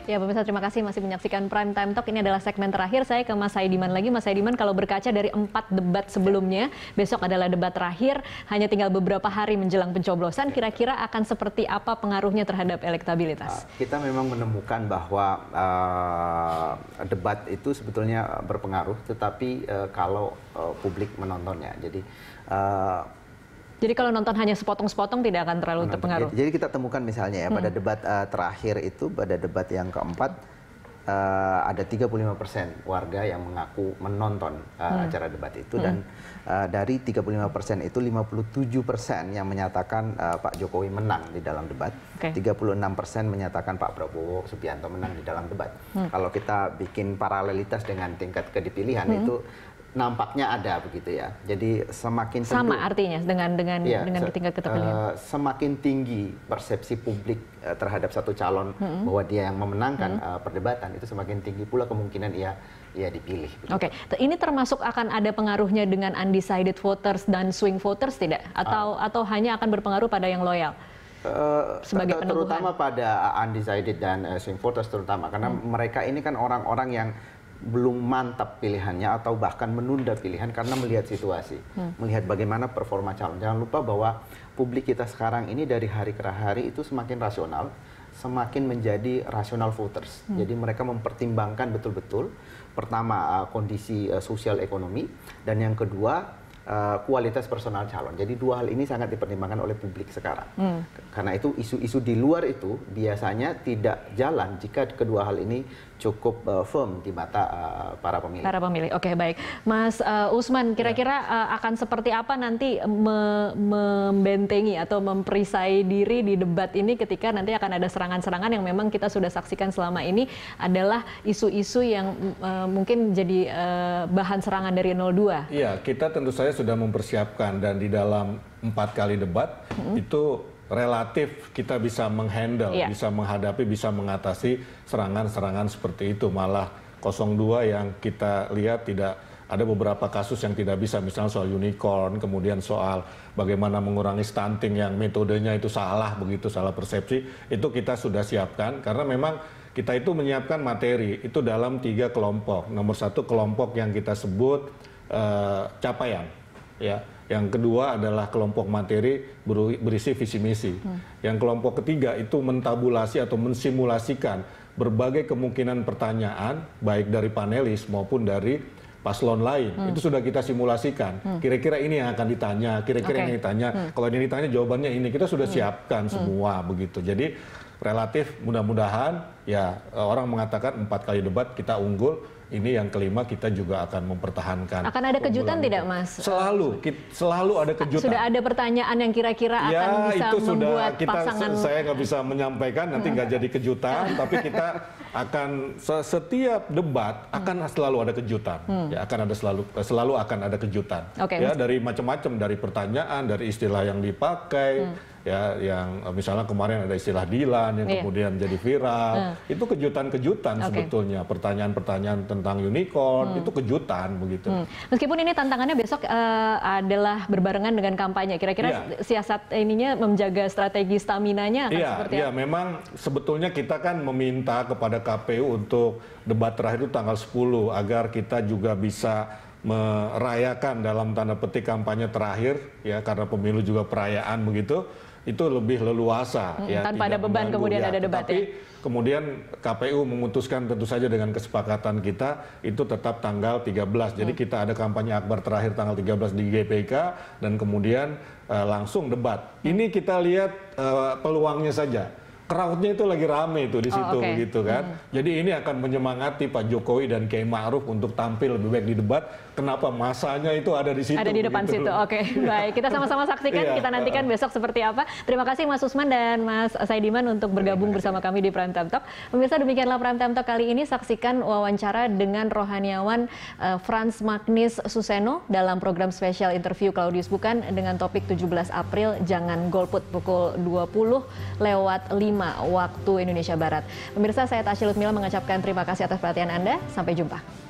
Ya pemirsa, terima kasih masih menyaksikan Prime Time Talk. Ini adalah segmen terakhir. Saya ke Mas Saidiman lagi. Mas Saidiman, kalau berkaca dari 4 debat sebelumnya, besok adalah debat terakhir, hanya tinggal beberapa hari menjelang pencoblosan, kira-kira akan seperti apa pengaruhnya terhadap elektabilitas? Kita memang menemukan bahwa debat itu sebetulnya berpengaruh, tetapi kalau publik menontonnya. Jadi kalau nonton hanya sepotong-sepotong tidak akan terlalu terpengaruh. Jadi kita temukan misalnya ya pada debat terakhir itu, pada debat yang keempat, ada 35% warga yang mengaku menonton acara debat itu, dan dari 35% itu 57% yang menyatakan Pak Jokowi menang di dalam debat, 36% menyatakan Pak Prabowo Subianto menang di dalam debat. Kalau kita bikin paralelitas dengan tingkat kedipilihan itu nampaknya ada begitu ya. Jadi semakin sama artinya dengan tingkat kedipilihan. Semakin tinggi persepsi publik terhadap satu calon bahwa dia yang memenangkan perdebatan, itu semakin tinggi pula kemungkinan ia dipilih. Oke, ini termasuk akan ada pengaruhnya dengan undecided voters dan swing voters tidak? Atau hanya akan berpengaruh pada yang loyal? Sebagai peneguhan. Terutama pada undecided dan swing voters terutama, karena mereka ini kan orang-orang yang belum mantap pilihannya atau bahkan menunda pilihan karena melihat situasi, melihat bagaimana performa calon. Jangan lupa bahwa publik kita sekarang ini dari hari ke hari itu semakin rasional, semakin menjadi rasional voters. Jadi mereka mempertimbangkan betul-betul, pertama kondisi sosial ekonomi, dan yang kedua kualitas personal calon. Jadi dua hal ini sangat dipertimbangkan oleh publik sekarang. Karena itu isu-isu di luar itu biasanya tidak jalan jika kedua hal ini cukup firm di mata para pemilih. Oke, baik. Mas Usman, kira-kira akan seperti apa nanti membentengi atau memperisai diri di debat ini ketika nanti akan ada serangan-serangan yang memang kita sudah saksikan selama ini adalah isu-isu yang mungkin jadi bahan serangan dari 02? Iya, kita tentu saja sudah mempersiapkan, dan di dalam 4 kali debat itu relatif kita bisa menghandle, bisa menghadapi, bisa mengatasi serangan-serangan seperti itu. Malah 02 yang kita lihat tidak ada beberapa kasus yang tidak bisa, misalnya soal unicorn, kemudian soal bagaimana mengurangi stunting yang metodenya itu salah, begitu salah persepsi, itu kita sudah siapkan karena memang kita itu menyiapkan materi itu dalam 3 kelompok. Nomor 1 kelompok yang kita sebut capaian, ya. Yang kedua adalah kelompok materi berisi visi misi. Yang kelompok ketiga itu mentabulasi atau mensimulasikan berbagai kemungkinan pertanyaan baik dari panelis maupun dari paslon lain. Itu sudah kita simulasikan. Kira-kira ini yang akan ditanya, kira-kira ini ditanya. Kalau ini ditanya jawabannya ini, kita sudah siapkan semua begitu. Jadi relatif mudah-mudahan ya orang mengatakan 4 kali debat kita unggul. Ini yang kelima kita juga akan mempertahankan. Akan ada kejutan tidak, Mas? Selalu ada kejutan. Sudah ada pertanyaan yang kira-kira akan bisa membuat pasangan. Saya nggak bisa menyampaikan, nanti nggak jadi kejutan, tapi kita akan setiap debat akan selalu ada kejutan. Ya, akan ada selalu akan ada kejutan. Ya, dari macam-macam, dari pertanyaan, dari istilah yang dipakai. Ya, yang misalnya kemarin ada istilah Dilan yang kemudian jadi viral, itu kejutan-kejutan sebetulnya. Pertanyaan-pertanyaan tentang unicorn itu kejutan begitu. Meskipun ini tantangannya besok adalah berbarengan dengan kampanye, kira-kira siasat ininya menjaga strategi stamina-nya akan seperti apa? Iya, memang sebetulnya kita kan meminta kepada KPU untuk debat terakhir itu tanggal 10 agar kita juga bisa merayakan dalam tanda petik kampanye terakhir, ya, karena pemilu juga perayaan begitu. Itu lebih leluasa, ya, tanpa ada beban kemudian ada debat. Tapi kemudian KPU memutuskan tentu saja dengan kesepakatan kita itu tetap tanggal 13. Jadi kita ada kampanye akbar terakhir tanggal 13 di GPK dan kemudian langsung debat. Ini kita lihat peluangnya saja. Crowd-nya itu lagi rame itu di situ gitu kan. Jadi ini akan menyemangati Pak Jokowi dan Kiai Ma'ruf untuk tampil lebih baik di debat. Kenapa masanya itu ada di situ? Ada di depan situ. Oke, baik. Kita sama-sama saksikan, kita nantikan besok seperti apa. Terima kasih Mas Usman dan Mas Saidiman untuk bergabung bersama kami di Prime Time Talk. Pemirsa, demikianlah Prime Time Talk kali ini. Saksikan wawancara dengan rohaniawan Frans Magnis Suseno dalam program spesial interview Claudius Bukan dengan topik 17 April Jangan Golput pukul 20:05 waktu Indonesia Barat. Pemirsa, saya Tasya Lutmila mengucapkan terima kasih atas perhatian Anda. Sampai jumpa.